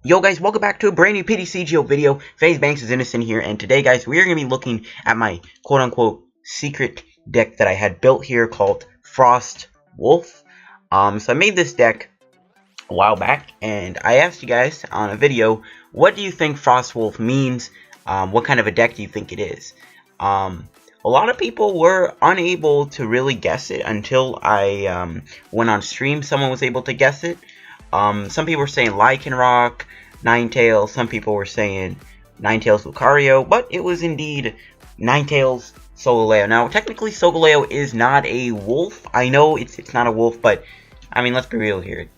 Yo guys, welcome back to a brand new PTCGO video. FaZe Banks is Innocent here, and today guys, we are going to be looking at my quote-unquote secret deck that I had built here called Frostwolf. So I made this deck a while back, and I asked you guys on a video, what do you think Frostwolf means? What kind of a deck do you think it is? A lot of people were unable to really guess it until I went on stream. Someone was able to guess it. Some people were saying Lycanroc, Ninetales, some people were saying Ninetales Lucario, but it was indeed Ninetales Solgaleo. Now, technically, Solgaleo is not a wolf. I know it's not a wolf, but, I mean, let's be real here.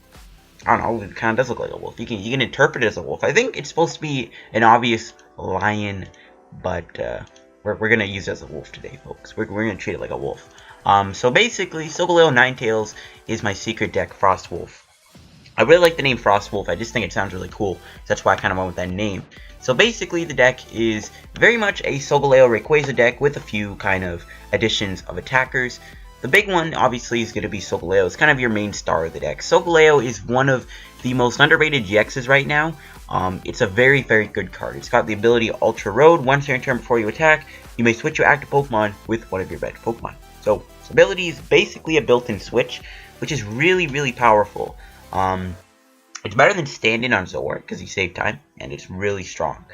I don't know, it kind of does look like a wolf. You can interpret it as a wolf. I think it's supposed to be an obvious lion, but we're going to use it as a wolf today, folks. We're going to treat it like a wolf. So basically, Solgaleo Ninetales is my secret deck, Frostwolf. I really like the name Frostwolf. I just think it sounds really cool. So that's why I kind of went with that name. So basically, the deck is very much a Solgaleo Rayquaza deck with a few kind of additions of attackers. The big one, obviously, is going to be Solgaleo. It's kind of your main star of the deck. Solgaleo is one of the most underrated GXs right now. It's a very, very good card. It's got the ability Ultra Road. Once you're in turn before you attack, you may switch your active Pokemon with one of your bench Pokemon. So, its ability is basically a built-in switch, which is really, really powerful. It's better than standing on Zor because you save time, and it's really strong.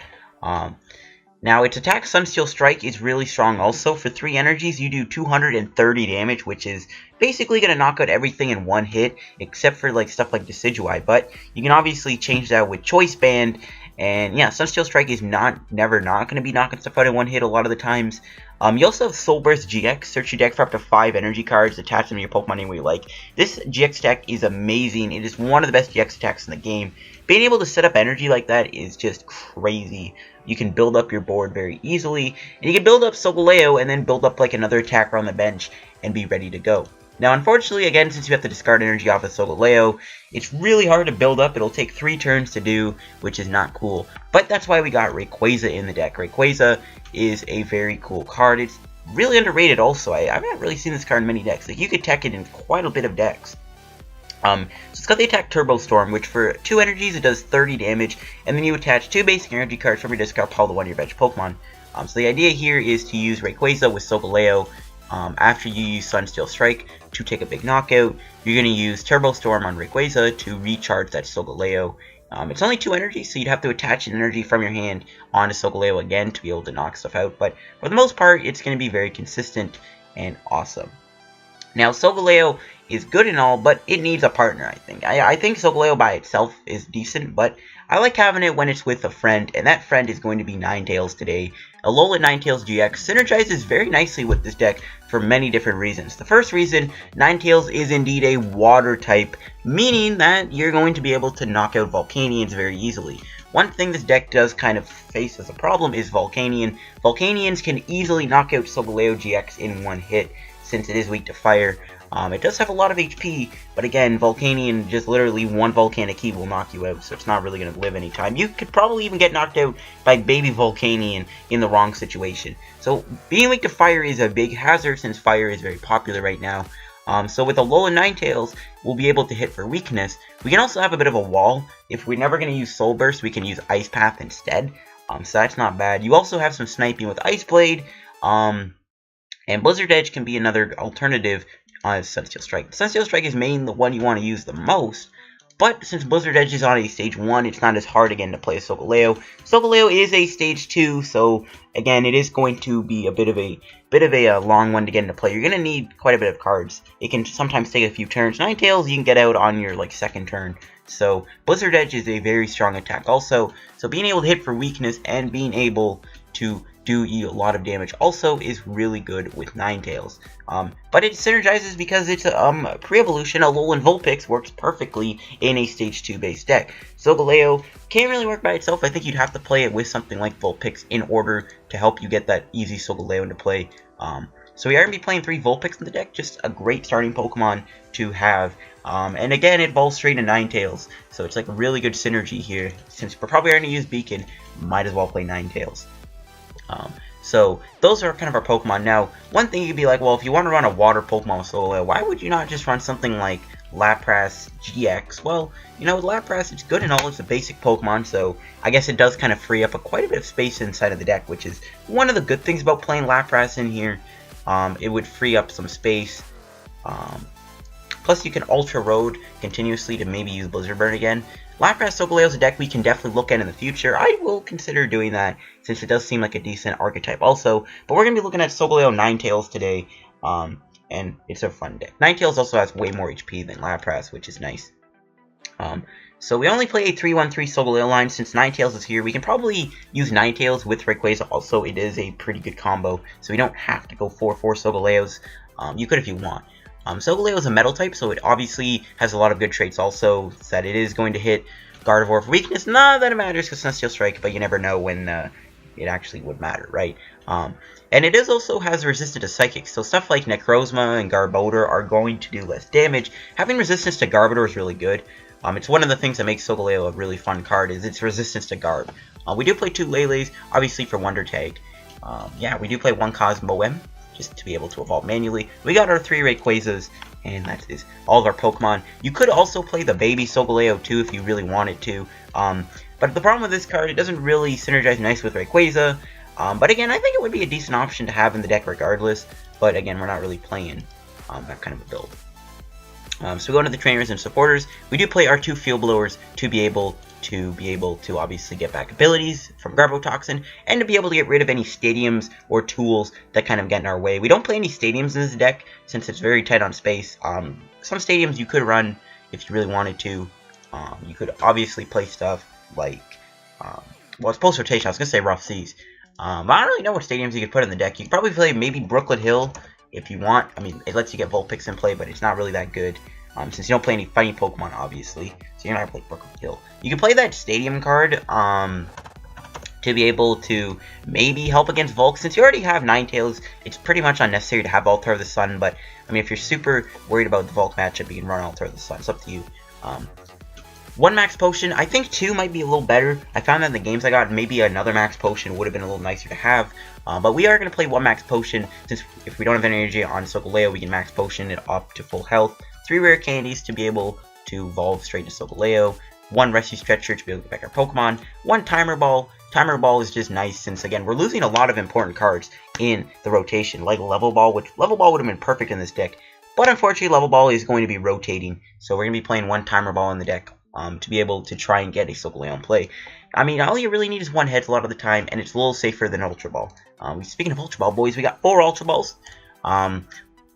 Now, its attack Sunsteel Strike is really strong also. For 3 energies, you do 230 damage, which is basically going to knock out everything in one hit, except for like stuff like Decidueye. But you can obviously change that with Choice Band, and yeah, Sunsteel Strike is never not going to be knocking stuff out in one hit a lot of the times. You also have Soul Burst GX. Search your deck for up to 5 energy cards. Attach them to your Pokemon any way you like. This GX deck is amazing. It is one of the best GX attacks in the game. Being able to set up energy like that is just crazy. You can build up your board very easily. And you can build up Solgaleo and then build up like another attacker on the bench and be ready to go. Now, unfortunately, again, since you have to discard energy off of Solgaleo, it's really hard to build up. It'll take 3 turns to do, which is not cool. But that's why we got Rayquaza in the deck. Rayquaza is a very cool card. It's really underrated also. I haven't really seen this card in many decks. Like, you could tech it in quite a bit of decks. So it's got the attack Turbo Storm, which for 2 energies it does 30 damage, and then you attach 2 basic energy cards from your discard pile to one of your bench Pokemon. So the idea here is to use Rayquaza with Solgaleo after you use Sunsteel Strike to take a big knockout. You're going to use Turbo Storm on Rayquaza to recharge that Solgaleo. It's only 2 energies, so you'd have to attach an energy from your hand onto Solgaleo again to be able to knock stuff out, but for the most part, it's going to be very consistent and awesome. Now, Solgaleo is good and all, but it needs a partner, I think. I think Solgaleo by itself is decent, but I like having it when it's with a friend, and that friend is going to be Ninetales today. Alolan Ninetales-GX synergizes very nicely with this deck for many different reasons. The first reason, Ninetales is indeed a water type, meaning that you're going to be able to knock out Volcanions very easily. One thing this deck does kind of face as a problem is Volcanion. Volcanions can easily knock out Solgaleo-GX in one hit, since it is weak to fire. It does have a lot of HP, but again, Volcanion, just literally one Volcanic Key will knock you out, so it's not really going to live any time. You could probably even get knocked out by baby Volcanion in the wrong situation. So being weak to fire is a big hazard, since fire is very popular right now. So with Alolan Ninetales, we'll be able to hit for weakness. We can also have a bit of a wall. If we're never going to use Soul Burst, we can use Ice Path instead. So that's not bad. You also have some sniping with Ice Blade. And Blizzard Edge can be another alternative on Sunsteel Strike. Sunsteel Strike is mainly the one you want to use the most, but since Blizzard Edge is on a stage 1, it's not as hard again to play as Solgaleo. Solgaleo is a stage 2, so again, it is going to be a bit of a long one to get into play. You're going to need quite a bit of cards. It can sometimes take a few turns. Ninetales you can get out on your like 2nd turn. So Blizzard Edge is a very strong attack also. So being able to hit for weakness and being able to do a lot of damage also is really good with Ninetales. But it synergizes because it's a pre-evolution. Alolan Vulpix works perfectly in a stage 2 base deck. Solgaleo can't really work by itself. I think you'd have to play it with something like Vulpix in order to help you get that easy Solgaleo into play. So we are going to be playing 3 Vulpix in the deck, just a great starting Pokemon to have. And again, it evolves straight to Ninetales, so it's like a really good synergy here. Since we're probably going to use Beacon, might as well play Ninetales. So those are kind of our Pokemon. Now, one thing you'd be like, well, if you want to run a water Pokemon with Solgaleo, why would you not just run something like Lapras GX. Well, you know, with Lapras, it's good and all. It's a basic Pokemon, so I guess it does kind of free up quite a bit of space inside of the deck, which is one of the good things about playing Lapras in here. It would free up some space. Plus, you can Ultra Road continuously to maybe use Blizzard Burn again. Lapras Solgaleo is a deck we can definitely look at in the future. I will consider doing that, since it does seem like a decent archetype also. But we're going to be looking at Solgaleo Ninetales today, and it's a fun deck. Ninetales also has way more HP than Lapras, which is nice. So we only play a 3-1-3 Solgaleo line. Since Ninetales is here, we can probably use Ninetales with Rayquaza also. It is a pretty good combo, so we don't have to go 4-4 Solgaleos. You could if you want. Solgaleo is a metal type, so it obviously has a lot of good traits also, that it is going to hit Gardevoir for weakness. Not that it matters because Sunsteel Strike, but you never know when it actually would matter, right? And it is also has resistance to Psychic, so stuff like Necrozma and Garbodor are going to do less damage. Having resistance to Garbodor is really good. It's one of the things that makes Solgaleo a really fun card, is its resistance to Garb. We do play 2 Leles, obviously for Wonder Tag. Yeah, we do play 1 Cosmoem, just to be able to evolve manually. We got our 3 Rayquazas, and that is all of our Pokemon. You could also play the baby Solgaleo too if you really wanted to. But the problem with this card, it doesn't really synergize nice with Rayquaza. But again, I think it would be a decent option to have in the deck regardless. But again, we're not really playing that kind of a build. So we go into the trainers and supporters. We do play our 2 Field Blowers to be able to obviously get back abilities from Garbotoxin, and to be able to get rid of any stadiums or tools that kind of get in our way. We don't play any stadiums in this deck since it's very tight on space. Some stadiums you could run if you really wanted to. You could obviously play stuff like, well, it's post rotation. I was going to say Rough Seas. But I don't really know what stadiums you could put in the deck. You could probably play maybe Brooklet Hill if you want. I mean, it lets you get Vulpix in play, but it's not really that good. Since you don't play any fighting Pokemon, obviously. So you're not going to play Brooklet Hill. You can play that Stadium card to be able to maybe help against Volk. Since you already have Ninetales, it's pretty much unnecessary to have Altar of the Sun. But, I mean, if you're super worried about the Volk matchup, you can run Altar of the Sun. It's up to you. 1 Max Potion. I think 2 might be a little better. I found that in the games I got, maybe another Max Potion would have been a little nicer to have. But we are going to play 1 Max Potion, since if we don't have any energy on Solgaleo, we can Max Potion it up to full health. 3 Rare Candies to be able to evolve straight to Solgaleo. 1 Rescue Stretcher to be able to get back our Pokemon. 1 Timer Ball. Timer Ball is just nice since, again, we're losing a lot of important cards in the rotation, like Level Ball, which Level Ball would have been perfect in this deck. But unfortunately, Level Ball is going to be rotating, so we're going to be playing 1 Timer Ball in the deck to be able to try and get a Solgaleo in play. I mean, all you really need is 1 Heads a lot of the time, and it's a little safer than Ultra Ball. Speaking of Ultra Ball, boys, we got 4 Ultra Balls.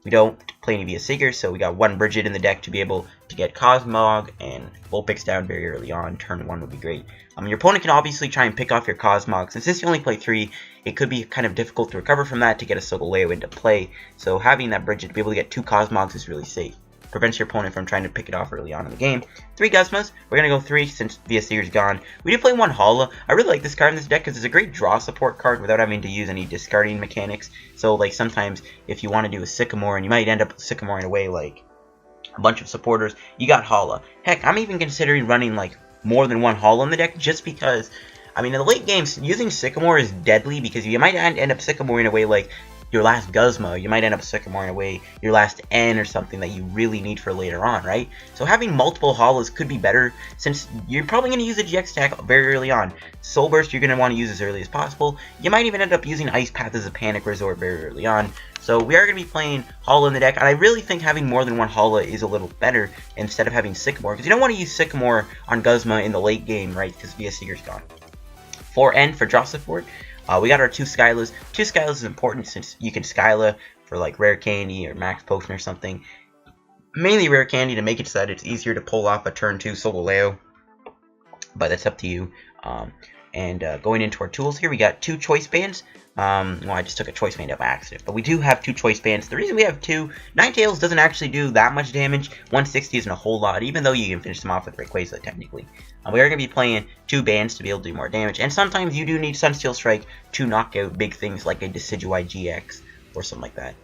We don't play any via Seeker, so we got 1 Brigette in the deck to be able to get Cosmog and Vulpix down very early on. Turn 1 would be great. Your opponent can obviously try and pick off your Cosmog. Since you only play 3, it could be kind of difficult to recover from that to get a Solgaleo into play. So having that Brigette to be able to get 2 Cosmogs is really safe. Prevents your opponent from trying to pick it off early on in the game. 3 Guzmas. We're going to go 3 since Via Seeker's gone. We do play 1 Hala. I really like this card in this deck because it's a great draw support card without having to use any discarding mechanics. So, like, sometimes if you want to do a Sycamore, and you might end up Sycamoring away, like, a bunch of supporters, you got Hala. Heck, I'm even considering running, like, more than 1 Hala in the deck just because, I mean, in the late games, using Sycamore is deadly because you might end up Sycamoring away, like, your last Guzma, you might end up Sycamoring away your last N or something that you really need for later on, right? So having multiple Halas could be better since you're probably going to use a GX attack very early on. Soul Burst you're going to want to use as early as possible. You might even end up using Ice Path as a Panic Resort very early on. So we are going to be playing Hala in the deck, and I really think having more than 1 Hala is a little better instead of having Sycamore, because you don't want to use Sycamore on Guzma in the late game, right, because Via Seeker's gone. 4 N for draw support. We got our 2 Skylas. 2 Skylas is important since you can Skyla for like Rare Candy or Max Potion or something. Mainly Rare Candy to make it so that it's easier to pull off a turn 2 Solgaleo. But that's up to you. Going into our tools here, we got 2 Choice Bands. Well, I just took a Choice Band by accident. But we do have 2 Choice Bands. The reason we have 2, Ninetales doesn't actually do that much damage. 160 isn't a whole lot, even though you can finish them off with Rayquaza, technically. We are going to be playing 2 bands to be able to do more damage. And sometimes you do need Sunsteel Strike to knock out big things like a Decidueye GX or something like that.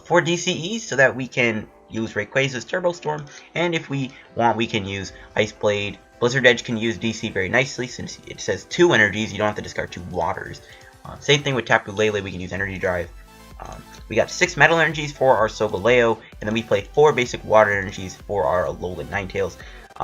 4 DCEs so that we can use Rayquaza's Turbo Storm. And if we want, we can use Ice Blade. Blizzard Edge can use DC very nicely since it says 2 energies. You don't have to discard 2 waters. Same thing with Tapu Lele, we can use Energy Drive. We got 6 metal energies for our Solgaleo, and then we play 4 basic water energies for our Alolan Ninetales.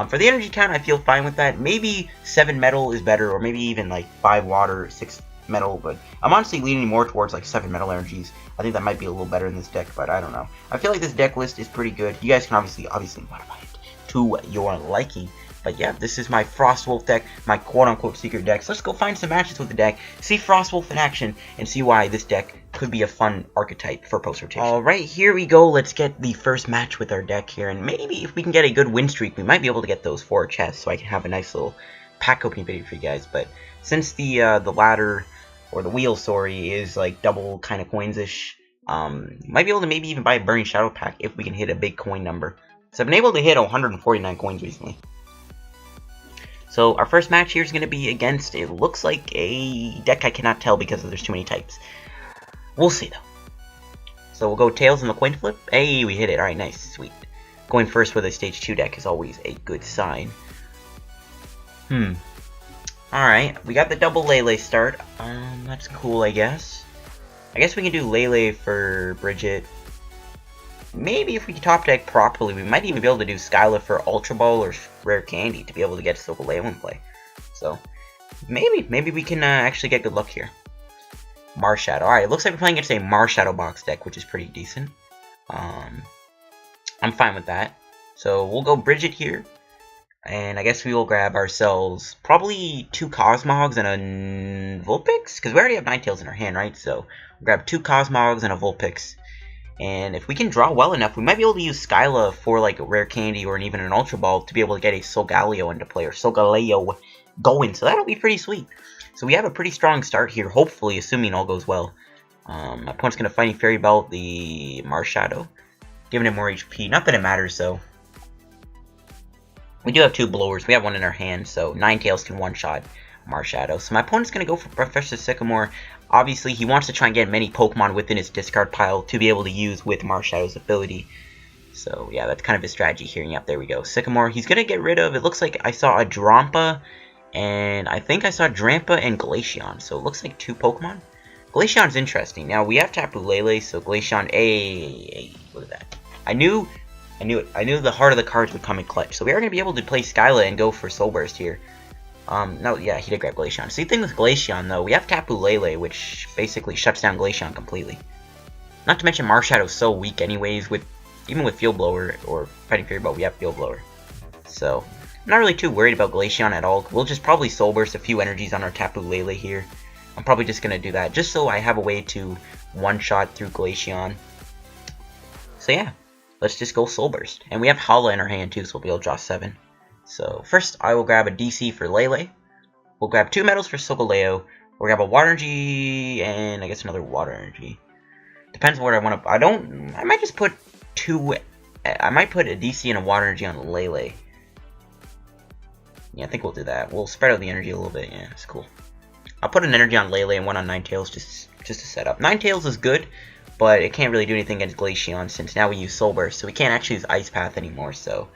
For the energy count, I feel fine with that. Maybe 7 metal is better, or maybe even like 5 water, 6 metal, but I'm honestly leaning more towards like 7 metal energies. I think that might be a little better in this deck, but I don't know. I feel like this deck list is pretty good. You guys can obviously modify it to your liking. But yeah, this is my Frostwolf deck, my quote-unquote secret deck. So let's go find some matches with the deck, see Frostwolf in action, and see why this deck could be a fun archetype for post-rotation. Alright, here we go. Let's get the first match with our deck here. And maybe if we can get a good win streak, we might be able to get those 4 chests so I can have a nice little pack opening video for you guys. But since the ladder, or the wheel, sorry, is like double kind of coins-ish, might be able to maybe even buy a Burning Shadow pack if we can hit a big coin number. So I've been able to hit 149 coins recently. So our first match here is going to be against, it looks like a deck I cannot tell because there's too many types. We'll see though. So we'll go Tails in the coin flip. Hey, we hit it. Alright, nice. Sweet. Going first with a stage 2 deck is always a good sign. Alright, we got the double Lele start. That's cool, I guess. I guess we can do Lele for Brigette. Maybe if we top deck properly, we might even be able to do Skyla for Ultra Ball or Rare Candy to be able to get Solgaleo in play. So, maybe we can actually get good luck here. Marshadow. Alright, it looks like we're playing against a Marshadow box deck, which is pretty decent. I'm fine with that. So, we'll go Brigette here. And I guess we will grab ourselves probably 2 Cosmogs and a Vulpix, because we already have Ninetales in our hand, right? So, we'll grab 2 Cosmogs and a Vulpix. And if we can draw well enough, we might be able to use Skyla for like a Rare Candy or even an Ultra Ball to be able to get a Solgaleo into play, or Solgaleo going. So that'll be pretty sweet. So we have a pretty strong start here, hopefully, assuming all goes well. My opponent's going to Fighting Fairy Belt the Marshadow, giving him more HP. Not that it matters, though. We do have 2 blowers. We have 1 in our hand, so Ninetales can one-shot Marshadow. So my opponent's going to go for Professor Sycamore. Obviously, he wants to try and get many Pokemon within his discard pile to be able to use with Marshadow's ability. So, yeah, that's kind of his strategy here. Yep, there we go. Sycamore, he's going to get rid of, it looks like I saw a Drampa, and I think I saw Drampa and Glaceon. So, it looks like 2 Pokemon. Glaceon's interesting. Now, we have Tapu Lele, so Glaceon, look at that. I knew it. I knew the heart of the cards would come in clutch. So, we are going to be able to play Skyla and go for Soul Burst here. No, yeah, he did grab Glaceon. See, the thing with Glaceon, though, we have Tapu Lele, which basically shuts down Glaceon completely. Not to mention Marshadow's so weak anyways, even with Field Blower or Fighting Fairy Belt, we have Field Blower. So, I'm not really too worried about Glaceon at all. We'll just probably Soul Burst a few energies on our Tapu Lele here. I'm probably just going to do that, just so I have a way to one-shot through Glaceon. So yeah, let's just go Soul Burst. And we have Hala in our hand too, so we'll be able to draw 7. So, first, I will grab a DC for Lele. We'll grab 2 metals for Solgaleo. We'll grab a Water Energy, and I guess another Water Energy. Depends on what I want to... I might just put 2... I might put a DC and a Water Energy on Lele. Yeah, I think we'll do that. We'll spread out the energy a little bit. Yeah, it's cool. I'll put an energy on Lele and 1 on Ninetales just to set up. Ninetales is good, but it can't really do anything against Glaceon since now we use Soul Burst, so we can't actually use Ice Path anymore, so...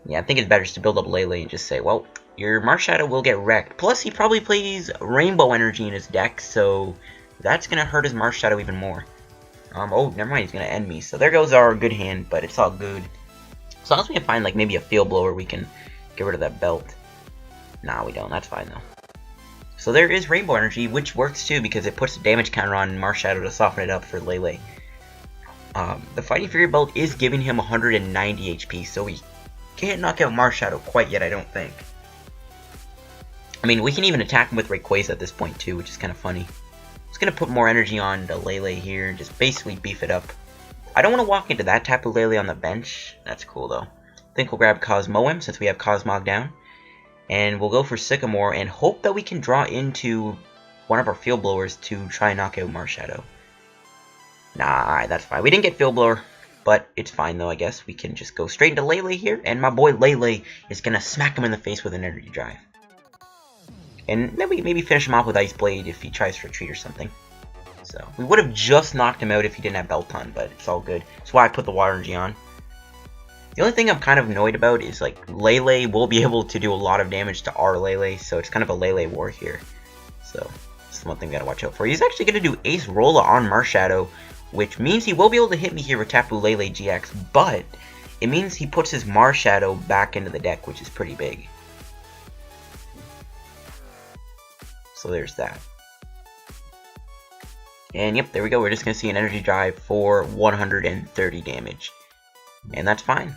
Yeah, I think it's better just to build up Lele and just say, well, your Marshadow will get wrecked. Plus, he probably plays Rainbow Energy in his deck, so that's going to hurt his Marshadow even more. Oh, never mind, he's going to end me. So there goes our good hand, but it's all good. As long as we can find, like, maybe a Field Blower, we can get rid of that belt. Nah, we don't. That's fine, though. So there is Rainbow Energy, which works, too, because it puts a damage counter on Marshadow to soften it up for Lele. The Fighting Fury belt is giving him 190 HP, so we can't knock out Marshadow quite yet, I don't think. I mean, we can even attack him with Rayquaza at this point, too, which is kind of funny. Just going to put more energy on the Lele here and just basically beef it up. I don't want to walk into that Tapu Lele on the bench. That's cool, though. I think we'll grab Cosmoem since we have Cosmog down. And we'll go for Sycamore and hope that we can draw into one of our Field Blowers to try and knock out Marshadow. Nah, alright, that's fine. We didn't get Field Blower. But it's fine, though, I guess. We can just go straight into Lele here. And my boy Lele is going to smack him in the face with an Energy Drive. And then we maybe finish him off with Ice Blade if he tries for a retreat or something. So, we would have just knocked him out if he didn't have Belton, but it's all good. That's why I put the Water Energy on. The only thing I'm kind of annoyed about is, like, Lele will be able to do a lot of damage to our Lele. So, it's kind of a Lele war here. So, that's the one thing we got to watch out for. He's actually going to do Ace Rolla on Marshadow, which means he will be able to hit me here with Tapu Lele-GX, but it means he puts his Marshadow back into the deck, which is pretty big. So there's that. And yep, there we go. We're just going to see an Energy Drive for 130 damage. And that's fine.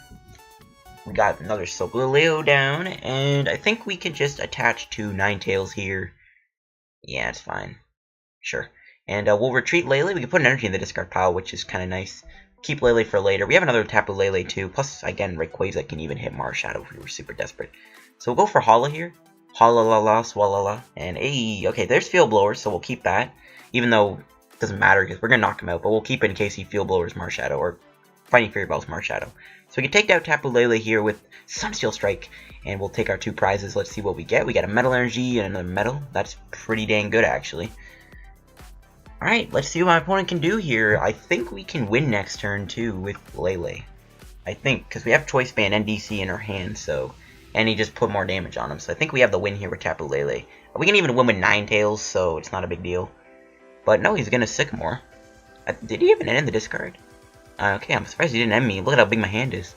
We got another Solgaleo down, and I think we can just attach to Ninetales here. Yeah, it's fine. Sure. And we'll retreat Lele. We can put an energy in the discard pile, which is kind of nice. Keep Lele for later. We have another Tapu Lele too. Plus, again, Rayquaza can even hit Marshadow if we were super desperate. So we'll go for Hala here. Hala la la swalala. And hey, okay, there's Field Blower, so we'll keep that. Even though it doesn't matter because we're going to knock him out, but we'll keep it in case he Field Blowers Marshadow or Fighting Fury Ball's Marshadow. So we can take out Tapu Lele here with Sunsteel Strike, and we'll take our 2 prizes. Let's see what we get. We got a Metal Energy and another Metal. That's pretty dang good, actually. Alright, let's see what my opponent can do here. I think we can win next turn, too, with Lele. I think, because we have Choice Band and DC in our hand, so... And he just put more damage on him, so I think we have the win here with Tapu Lele. We can even win with Ninetales, so it's not a big deal. But no, he's going to Sycamore. Did he even end in the discard? Okay, I'm surprised he didn't end me. Look at how big my hand is.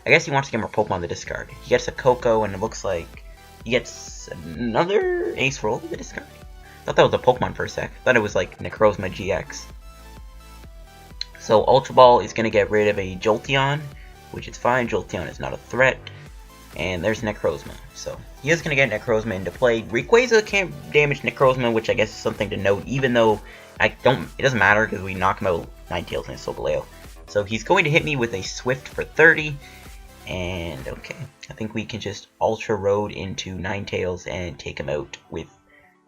I guess he wants to get more Pokemon in the discard. He gets a Coco, and it looks like he gets another Ace Roll in the discard. I thought that was a Pokemon for a sec. I thought it was like Necrozma GX. So Ultra Ball is going to get rid of a Jolteon, which is fine. Jolteon is not a threat. And there's Necrozma. So he is going to get Necrozma into play. Rayquaza can't damage Necrozma, which I guess is something to note, even though it doesn't matter because we knock him out with Ninetales and Solgaleo. So he's going to hit me with a Swift for 30. And okay, I think we can just Ultra Road into Ninetales and take him out with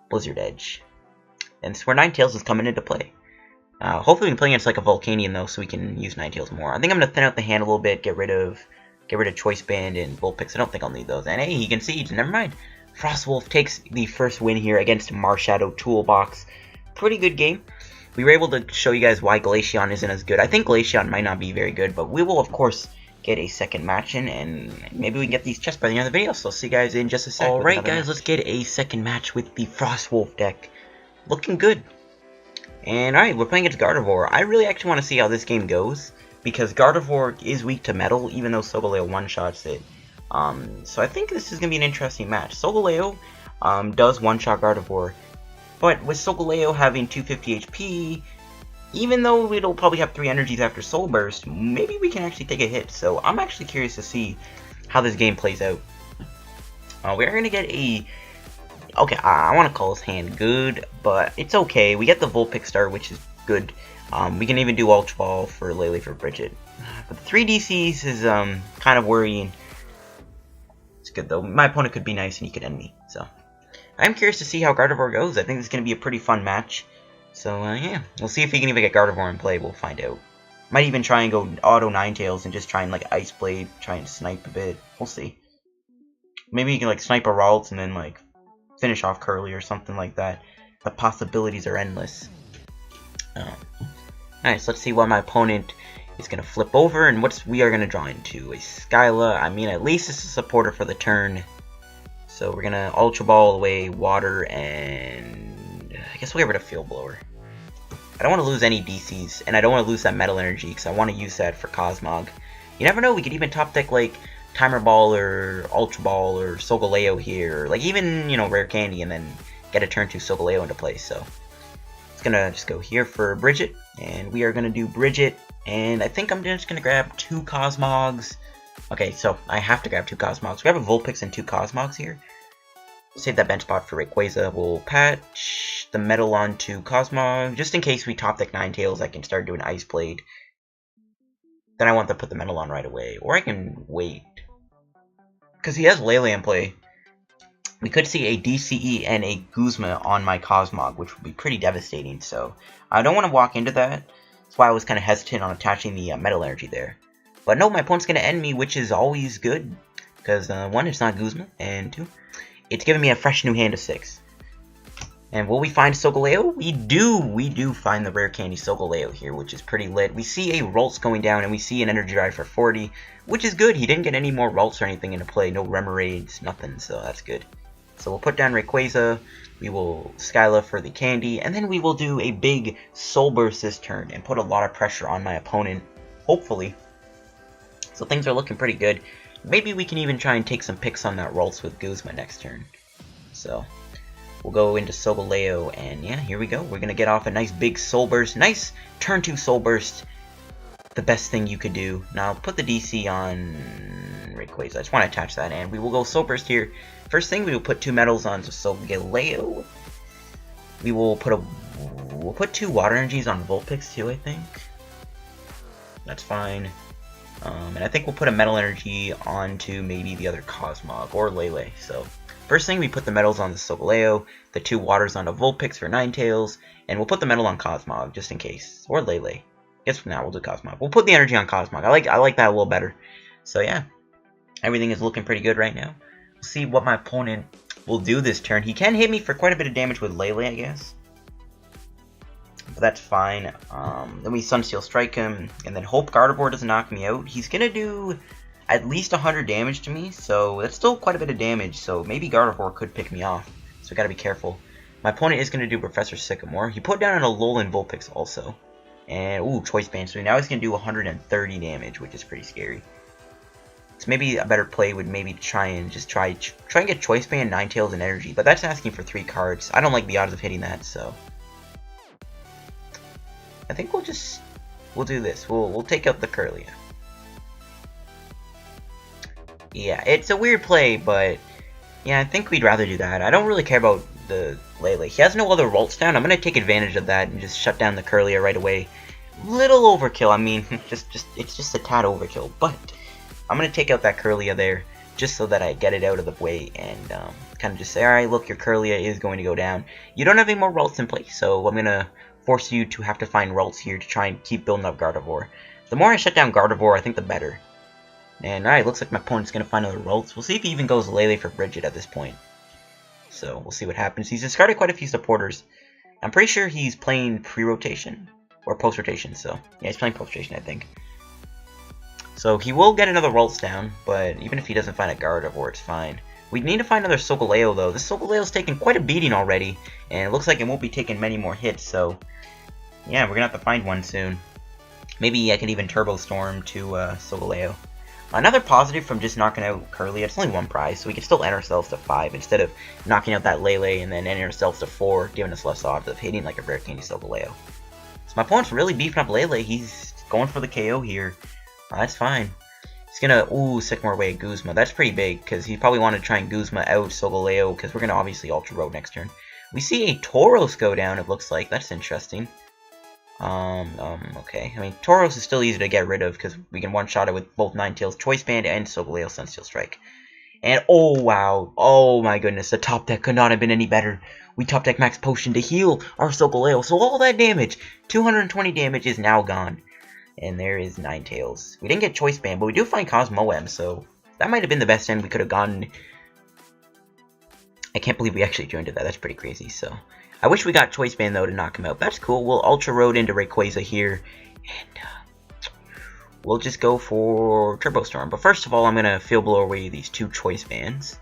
Blizzard Edge. And it's where Ninetales is coming into play. Hopefully we can play against like a Volcanion though, so we can use Ninetales more. I think I'm going to thin out the hand a little bit, get rid of Choice Band and Vulpix. I don't think I'll need those. And hey, he can Siege, never mind. Frostwolf takes the first win here against Marshadow Toolbox. Pretty good game. We were able to show you guys why Glaceon isn't as good. I think Glaceon might not be very good, but we will of course get a second match in, and maybe we can get these chests by the end of the video, so I'll see you guys in just a sec. Alright guys, let's get a second match with the Frostwolf deck. Looking good. And alright, we're playing against Gardevoir. I really actually want to see how this game goes, because Gardevoir is weak to Metal, even though Solgaleo one-shots it. So I think this is going to be an interesting match. Solgaleo does one-shot Gardevoir, but with Solgaleo having 250 HP, even though it'll probably have 3 energies after Soul Burst, maybe we can actually take a hit. So I'm actually curious to see how this game plays out. We're going to get a... Okay, I want to call this hand good, but it's okay. We get the Vulpix Star, which is good. We can even do Ultra Ball for Lele for Brigette. But the 3 DCs is kind of worrying. It's good though. My opponent could be nice and he could end me. So I'm curious to see how Gardevoir goes. I think this is going to be a pretty fun match. So yeah, we'll see if he can even get Gardevoir in play. We'll find out. Might even try and go auto Ninetales and just try and like Ice Blade, try and snipe a bit. We'll see. Maybe you can like snipe a Ralts and then like finish off Curly or something like that. The possibilities are endless. Alright, so let's see what my opponent is going to flip over and what we are going to draw into. A Skyla. I mean, at least it's a supporter for the turn. So we're going to Ultra Ball away Water, and I guess we'll get rid of Field Blower. I don't want to lose any DCs, and I don't want to lose that Metal Energy because I want to use that for Cosmog. You never know, we could even top deck like Timer Ball or Ultra Ball or Solgaleo here, or like even, you know, Rare Candy, and then get a turn 2 Solgaleo into play. So it's gonna just go here for Brigette, and we are gonna do Brigette, and I think I'm just gonna grab 2 Cosmogs. Okay, so I have to grab 2 Cosmogs. We have a Vulpix and 2 Cosmogs here. Save that bench spot for Rayquaza. We'll patch the Metal onto Cosmog, just in case we top deck Ninetales. I can start doing Ice Blade. Then I want to put the Metal on right away, or I can wait. Because he has Lele in play. We could see a DCE and a Guzma on my Cosmog, which would be pretty devastating, so I don't want to walk into that. That's why I was kind of hesitant on attaching the Metal Energy there. But no, my opponent's going to end me, which is always good, because 1, it's not Guzma, and 2, it's giving me a fresh new hand of 6. And will we find Solgaleo? We do find the Rare Candy Solgaleo here, which is pretty lit. We see a Ralts going down, and we see an Energy Drive for 40, which is good. He didn't get any more Ralts or anything into play, no Remoraid's, nothing, so that's good. So we'll put down Rayquaza, we will Skyla for the candy, and then we will do a big Soul Burst this turn and put a lot of pressure on my opponent, hopefully. So things are looking pretty good. Maybe we can even try and take some picks on that Ralts with Guzma next turn. So we'll go into Solgaleo, and yeah, here we go. We're going to get off a nice big Soul Burst. Nice turn 2 Soul Burst. The best thing you could do. Now put the DC on Rayquaza. I just want to attach that, and we will go Soul Burst here. First thing, we will put 2 metals on Solgaleo. We'll put 2 water energies on Vulpix too, I think. That's fine. And I think we'll put a metal energy onto maybe the other Cosmog or Lele. So first thing, we put the metals on the Solgaleo, the 2 waters onto Vulpix for Ninetales, and we'll put the metal on Cosmog just in case, or Lele. Guess now we'll do Cosmog. We'll put the energy on Cosmog. I like that a little better. So yeah, everything is looking pretty good right now. We'll see what my opponent will do this turn. He can hit me for quite a bit of damage with Lele, I guess. But that's fine. Then we Sunsteel Strike him, and then hope Gardevoir doesn't knock me out. He's gonna do at least 100 damage to me, so that's still quite a bit of damage. So maybe Gardevoir could pick me off. So we gotta be careful. My opponent is gonna do Professor Sycamore. He put down an Alolan Vulpix also. And, ooh, Choice Band. So now he's going to do 130 damage, which is pretty scary. So maybe a better play would maybe try and get Choice Band, Ninetales, and Energy. But that's asking for 3 cards. I don't like the odds of hitting that, so I think we'll do this. We'll take out the Kirlia. Yeah, it's a weird play, but yeah, I think we'd rather do that. I don't really care about the Lele. He has no other Ralts down. I'm gonna take advantage of that and just shut down the Kirlia right away. Little overkill. I mean, it's just a tad overkill, but I'm gonna take out that Kirlia there just so that I get it out of the way and kind of just say, all right, look, your Kirlia is going to go down. You don't have any more Ralts in place, so I'm gonna force you to have to find Ralts here to try and keep building up Gardevoir. The more I shut down Gardevoir, I think the better. And alright, looks like my opponent's gonna find another Ralts. We'll see if he even goes Lele for Brigette at this point. So we'll see what happens. He's discarded quite a few supporters. I'm pretty sure he's playing pre-rotation or post-rotation. So yeah, he's playing post-rotation, I think. So he will get another Ralts down, but even if he doesn't find a Gardevoir, it's fine. We need to find another Solgaleo though. This Solgaleo's taken quite a beating already, and it looks like it won't be taking many more hits. So yeah, we're gonna have to find one soon. Maybe I can even Turbo Storm to Solgaleo. Another positive from just knocking out Kirlia, it's only 1 prize, so we can still end ourselves to 5 instead of knocking out that Lele and then ending ourselves to 4, giving us less odds of hitting like a Rare Candy Solgaleo. So my opponent's really beefing up Lele. He's going for the KO here. That's fine. He's gonna, ooh, Sycamore away at Guzma. That's pretty big, because he probably wanted to try and Guzma out Solgaleo, because we're gonna obviously Ultra Road next turn. We see a Tauros go down, it looks like. That's interesting. Okay. I mean, Tauros is still easy to get rid of because we can one-shot it with both Ninetales, Choice Band, and Solgaleo Sunsteel Strike. And, oh, wow. Oh, my goodness. The top deck could not have been any better. We top deck Max Potion to heal our Solgaleo. So all that damage, 220 damage, is now gone. And there is Ninetales. We didn't get Choice Band, but we do find Cosmoem, so that might have been the best end we could have gotten. I can't believe we actually joined it that. That's pretty crazy, so I wish we got Choice Band, though, to knock him out. That's cool. We'll Ultra Road into Rayquaza here, and we'll just go for Turbo Storm. But first of all, I'm going to Field Blower away these 2 Choice Bands.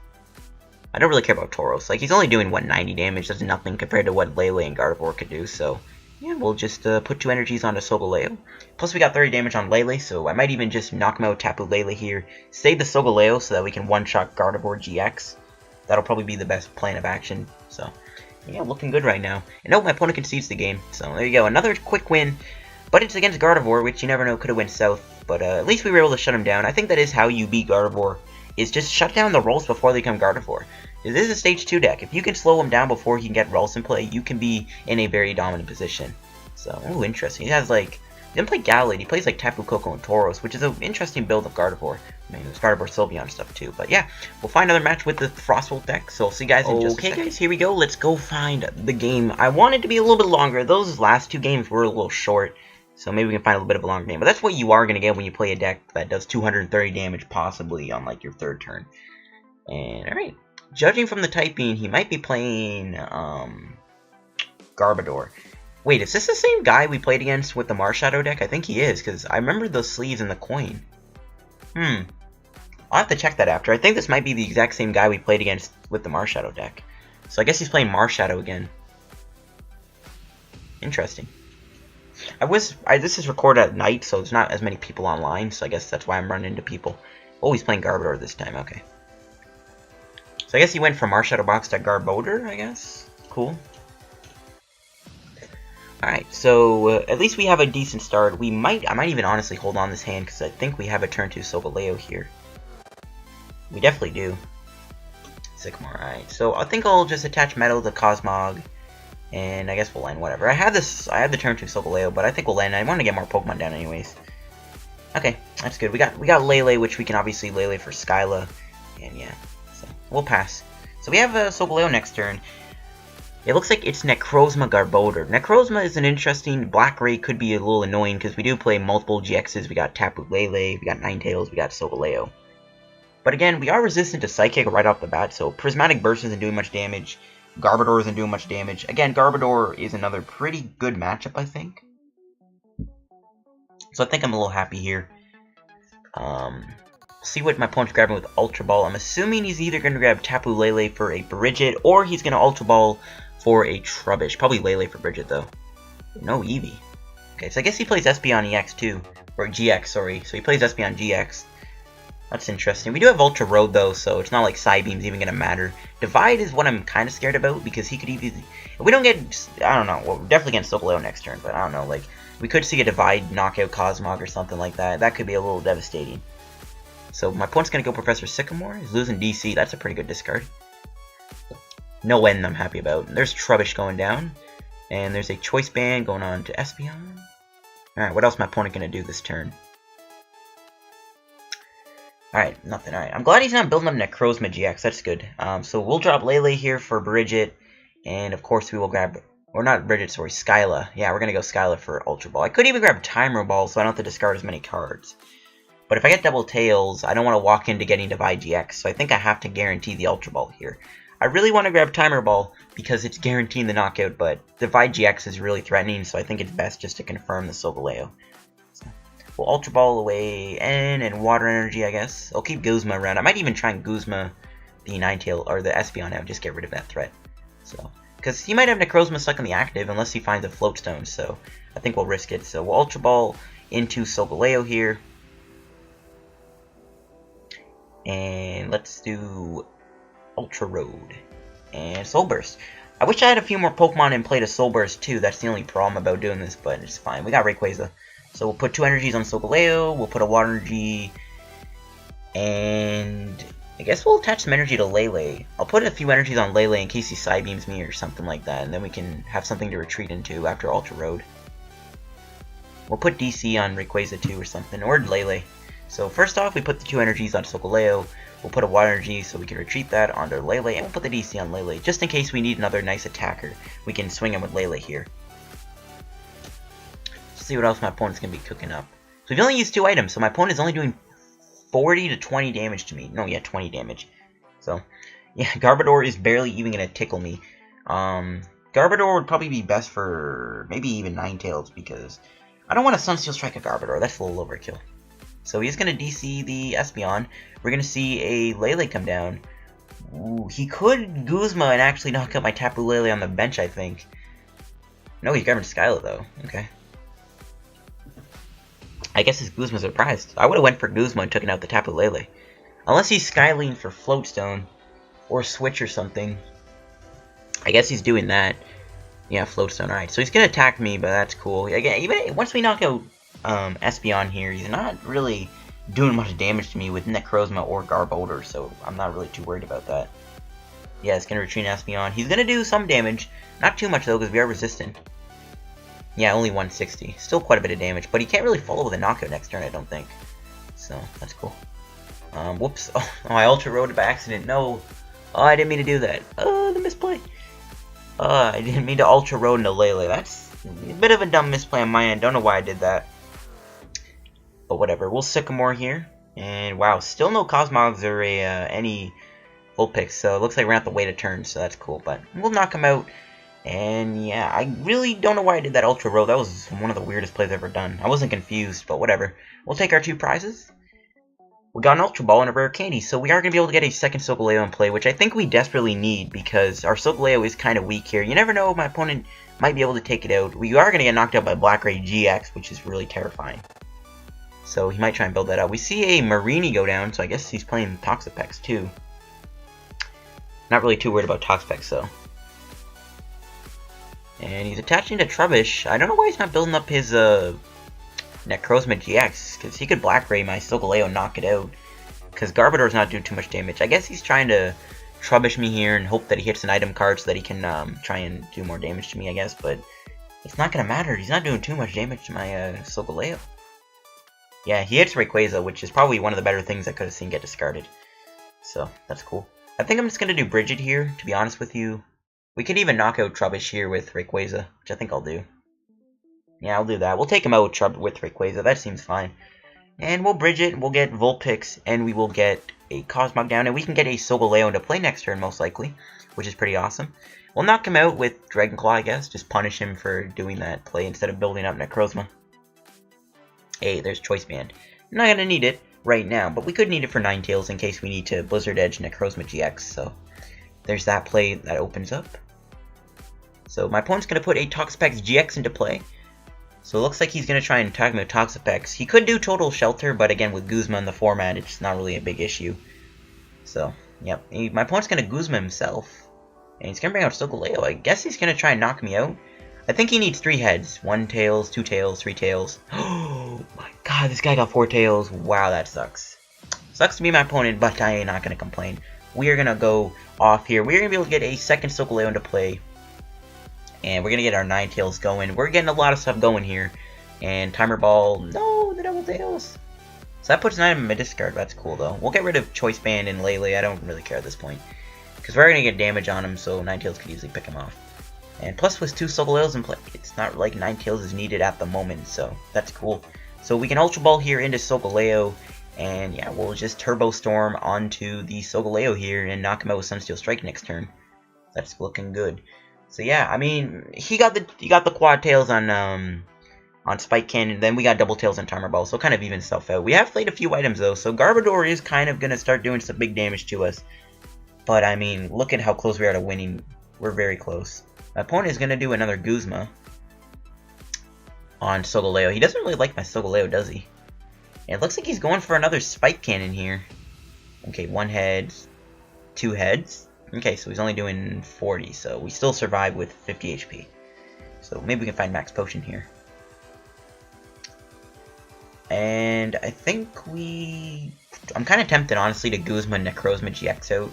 I don't really care about Tauros. Like, he's only doing, what, 90 damage? That's nothing compared to what Lele and Gardevoir could do, so yeah, we'll just put 2 energies onto Solgaleo. Plus, we got 30 damage on Lele, so I might even just knock him out Tapu Lele here. Save the Solgaleo so that we can one-shot Gardevoir GX. That'll probably be the best plan of action, so yeah, looking good right now. And no, my opponent concedes the game. So there you go. Another quick win. But it's against Gardevoir, which you never know could have went south. But at least we were able to shut him down. I think that is how you beat Gardevoir. Is just shut down the Ralts before they become Gardevoir. This is a stage 2 deck. If you can slow him down before he can get Ralts in play, you can be in a very dominant position. So, ooh, interesting. He has like, he doesn't play Gallade. He plays like Tapu Koko and Tauros, which is an interesting build of Gardevoir. I mean, there's Gardevoir Sylveon stuff too. But yeah, we'll find another match with the Frostwolf deck. So I'll see you guys in just a second. Okay, guys, here we go. Let's go find the game. I want it to be a little bit longer. Those last 2 games were a little short. So maybe we can find a little bit of a longer game. But that's what you are going to get when you play a deck that does 230 damage possibly on like your 3rd turn. And alright. Judging from the typing, he might be playing Garbodor. Wait, is this the same guy we played against with the Marshadow deck? I think he is, because I remember the sleeves and the coin. I'll have to check that after. I think this might be the exact same guy we played against with the Marshadow deck. So I guess he's playing Marshadow again. Interesting. This is recorded at night, so there's not as many people online, so I guess that's why I'm running into people. Oh, he's playing Garbodor this time, okay. So I guess he went from Marshadow box to Garbodor, I guess. Cool. Alright, so at least we have a decent start. I might even honestly hold on this hand, because I think we have a turn 2 Solgaleo here. We definitely do. Sycamore, alright. So I think I'll just attach Metal to Cosmog, and I guess we'll end, whatever. I have the turn 2 Solgaleo, but I think we'll end. I want to get more Pokemon down anyways. Okay, that's good. We got Lele, which we can obviously Lele for Skyla, and yeah, so we'll pass. So we have Solgaleo next turn. It looks like it's Necrozma Garbodor. Necrozma is an interesting. Black Ray could be a little annoying because we do play multiple GXs. We got Tapu Lele, we got Ninetales, we got Solgaleo. But again, we are resistant to Psychic right off the bat, so Prismatic Burst isn't doing much damage. Garbodor isn't doing much damage. Again, Garbodor is another pretty good matchup, I think. So I think I'm a little happy here. See what my opponent's grabbing with Ultra Ball. I'm assuming he's either going to grab Tapu Lele for a Brigette, or he's going to Ultra Ball for a Trubbish. Probably Lele for Brigette, though. No Eevee. Okay, so I guess he plays Espeon EX, too. Or GX, sorry. So he plays Espeon GX. That's interesting. We do have Ultra Road, though, so it's not like Psybeam's even going to matter. Divide is what I'm kind of scared about, because he could easily... If we don't get... I don't know. Well, we're definitely getting Solgaleo next turn, but I don't know. Like, we could see a Divide knockout Cosmog or something like that. That could be a little devastating. So my opponent's going to go Professor Sycamore. He's losing DC. That's a pretty good discard. No end I'm happy about. There's Trubbish going down. And there's a Choice Band going on to Espeon. Alright, what else is my opponent going to do this turn? Alright, nothing. Alright, I'm glad he's not building up Necrozma GX. That's good. So we'll drop Lele here for Brigette. And of course we will grab... Or not Brigette, sorry, Skyla. Yeah, we're going to go Skyla for Ultra Ball. I could even grab Timer Ball so I don't have to discard as many cards. But if I get Double Tails, I don't want to walk into getting Divide GX. So I think I have to guarantee the Ultra Ball here. I really want to grab Timer Ball because it's guaranteeing the knockout. But Divide GX is really threatening. So I think it's best just to confirm the Solgaleo. We'll Ultra Ball away and Water Energy, I guess. I'll keep Guzma around. I might even try and Guzma the Ninetale or the Espeon out, just get rid of that threat. So, because he might have Necrozma stuck in the active unless he finds a Float Stone. So, I think we'll risk it. So, we'll Ultra Ball into Solgaleo here. And let's do Ultra Road and Soul Burst. I wish I had a few more Pokemon and played a Soul Burst too. That's the only problem about doing this, but it's fine. We got Rayquaza. So we'll put 2 energies on Solgaleo, we'll put a Water Energy, and I guess we'll attach some energy to Lele. I'll put a few energies on Lele in case he Psybeams me or something like that, and then we can have something to retreat into after Ultra Road. We'll put DC on Rayquaza too or something, or Lele. So first off, we put the 2 energies on Solgaleo, we'll put a Water Energy so we can retreat that onto Lele, and we'll put the DC on Lele, just in case we need another nice attacker. We can swing him with Lele here. See what else my opponent's going to be cooking up. So we've only used 2 items, so my opponent is only doing 40 to 20 damage to me. No, yeah, 20 damage. So, yeah, Garbodor is barely even going to tickle me. Garbodor would probably be best for maybe even Ninetales, because I don't want to Sunsteel Strike a Garbodor. That's a little overkill. So he's going to DC the Espeon. We're going to see a Lele come down. Ooh, he could Guzma and actually knock out my Tapu Lele on the bench, I think. No, he's grabbing Skyla, though. Okay. I guess his Guzma's surprised. I would have went for Guzma and taken out the Tapu Lele. Unless he's Skyling for Float Stone. Or Switch or something. I guess he's doing that. Yeah, Float Stone. Alright, so he's going to attack me, but that's cool. Again, even once we knock out Espeon here, he's not really doing much damage to me with Necrozma or Garbodor, so I'm not really too worried about that. Yeah, it's going to retreat Espeon. He's going to do some damage. Not too much, though, because we are resistant. Yeah, only 160. Still quite a bit of damage, but he can't really follow with a knockout next turn, I don't think. So, that's cool. Whoops. Oh, I Ultra Roaded by accident. No. Oh, I didn't mean to do that. Oh, the misplay. I didn't mean to Ultra Road into Lele. That's a bit of a dumb misplay on my end. Don't know why I did that. But whatever. We'll Sycamore here. And wow, still no Cosmogs or any Vulpix. So it looks like we're going to have to wait a turn, so that's cool. But we'll knock him out. And yeah, I really don't know why I did that Ultra Road. That was one of the weirdest plays I've ever done. I wasn't confused, but whatever. We'll take our 2 prizes. We got an Ultra Ball and a Rare Candy, so we are going to be able to get a second Solgaleo in play, which I think we desperately need because our Solgaleo is kind of weak here. You never know, my opponent might be able to take it out. We are going to get knocked out by Blackray GX, which is really terrifying. So he might try and build that out. We see a Marini go down, so I guess he's playing Toxapex too. Not really too worried about Toxapex though. And he's attaching to Trubbish. I don't know why he's not building up his Necrozma GX, because he could Black Ray my Solgaleo and knock it out. Because Garbodor's not doing too much damage. I guess he's trying to Trubbish me here and hope that he hits an item card so that he can try and do more damage to me, I guess. But it's not going to matter. He's not doing too much damage to my Solgaleo. Yeah, he hits Rayquaza, which is probably one of the better things I could have seen get discarded. So, that's cool. I think I'm just going to do Brigette here, to be honest with you. We could even knock out Trubbish here with Rayquaza, which I think I'll do. Yeah, I'll do that. We'll take him out with Rayquaza. That seems fine. And we'll Brigette, we'll get Vulpix, and we will get a Cosmog down, and we can get a Solgaleo into play next turn, most likely, which is pretty awesome. We'll knock him out with Dragon Claw, I guess. Just punish him for doing that play instead of building up Necrozma. Hey, there's Choice Band. I'm not going to need it right now, but we could need it for Ninetales in case we need to Blizzard Edge Necrozma GX, so there's that play that opens up. So my opponent's going to put a Toxapex GX into play. So it looks like he's going to try and attack me with Toxapex. He could do Total Shelter, but again, with Guzma in the format, it's not really a big issue. So, yep. My opponent's going to Guzma himself. And he's going to bring out Solgaleo. I guess he's going to try and knock me out. I think he needs 3 heads. 1 tails, 2 tails, 3 tails. Oh my god, this guy got 4 tails. Wow, that sucks. Sucks to be my opponent, but I ain't not going to complain. We are going to go off here. We're going to be able to get a second Solgaleo into play. And we're going to get our Ninetales going. We're getting a lot of stuff going here. And Timer Ball. No, the double tails. So that puts an item in my discard. That's cool, though. We'll get rid of Choice Band and Lele. I don't really care at this point. Because we're going to get damage on him, so Ninetales could easily pick him off. And plus with 2 Solgaleos in play, it's not like Ninetales is needed at the moment. So that's cool. So we can Ultra Ball here into Solgaleo. And yeah, we'll just Turbo Storm onto the Solgaleo here and knock him out with Sunsteel Strike next turn. That's looking good. So yeah, I mean, he got the quad tails on Spike Cannon, then we got double tails on Timer Ball, so kind of even stuff out. We have played a few items though, so Garbodor is kind of gonna start doing some big damage to us. But I mean, look at how close we are to winning. We're very close. My opponent is gonna do another Guzma on Solgaleo. He doesn't really like my Solgaleo, does he? And it looks like he's going for another Spike Cannon here. Okay, 1 head, 2 heads. Okay, so he's only doing 40, so we still survive with 50 HP. So maybe we can find Max Potion here. And I think I'm kind of tempted, honestly, to Guzma Necrozma GX out.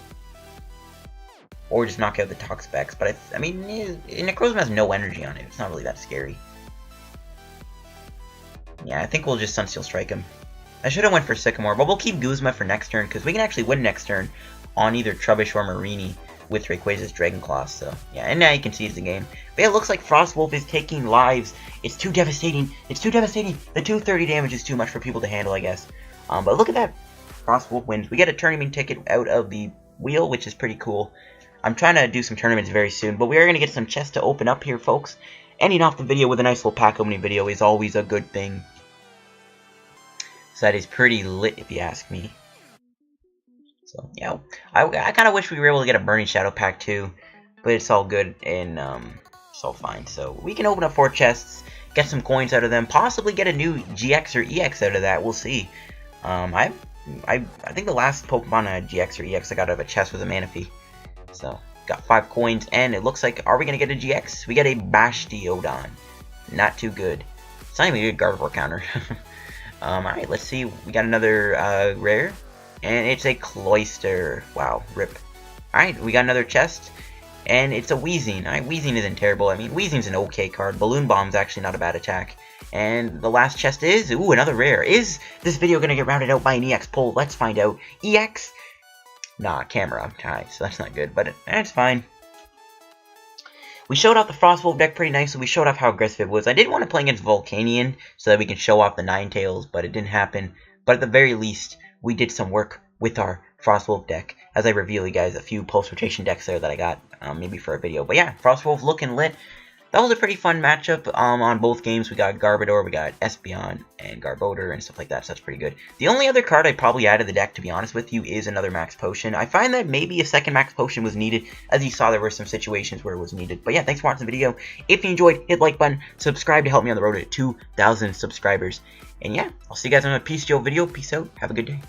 Or just knock out the Toxapex, but I mean, Necrozma has no energy on it. It's not really that scary. Yeah, I think we'll just Sunsteel Strike him. I should have went for Sycamore, but we'll keep Guzma for next turn, because we can actually win next turn on either Trubbish or Marini with Rayquaza's Dragon Claw, so yeah, and now you can see it's the game. But yeah, it looks like Frostwolf is taking lives. It's too devastating. It's too devastating. The 230 damage is too much for people to handle, I guess. But look at that. Frostwolf wins. We get a tournament ticket out of the wheel, which is pretty cool. I'm trying to do some tournaments very soon, but we are going to get some chests to open up here, folks. Ending off the video with a nice little pack opening video is always a good thing. So that is pretty lit, if you ask me. So, yeah, I kind of wish we were able to get a Burning Shadow pack too, but it's all good and it's all fine. So we can open up 4 chests, get some coins out of them, possibly get a new GX or EX out of that. We'll see. I think the last Pokemon GX or EX I got out of a chest was a Manaphy. So got 5 coins, and it looks like, are we gonna get a GX? We get a Bastiodon. Not too good. It's not even a good Gardevoir counter. Alright, let's see. We got another rare. And it's a Cloyster. Wow, rip. Alright, we got another chest. And it's a Weezing. Alright, Weezing isn't terrible. I mean, Weezing's an okay card. Balloon Bomb's actually not a bad attack. And the last chest is... Ooh, another rare. Is this video going to get rounded out by an EX poll? Let's find out. EX? Nah, camera. Alright, so that's not good. But it's fine. We showed off the Frostwolf deck pretty nicely. We showed off how aggressive it was. I did want to play against Volcanion so that we can show off the Ninetales, but it didn't happen. But at the very least, we did some work with our Frostwolf deck, as I reveal you guys a few post-rotation decks there that I got, maybe for a video. But yeah, Frostwolf looking lit. that was a pretty fun matchup on both games. We got Garbodor, we got Espeon, and Garbodor, and stuff like that, so that's pretty good. The only other card I'd probably add to the deck, to be honest with you, is another Max Potion. I find that maybe a second Max Potion was needed. As you saw, there were some situations where it was needed. But yeah, thanks for watching the video. If you enjoyed, hit the like button, subscribe to help me on the road to 2,000 subscribers. And yeah, I'll see you guys on a PTCGO video. Peace out. Have a good day.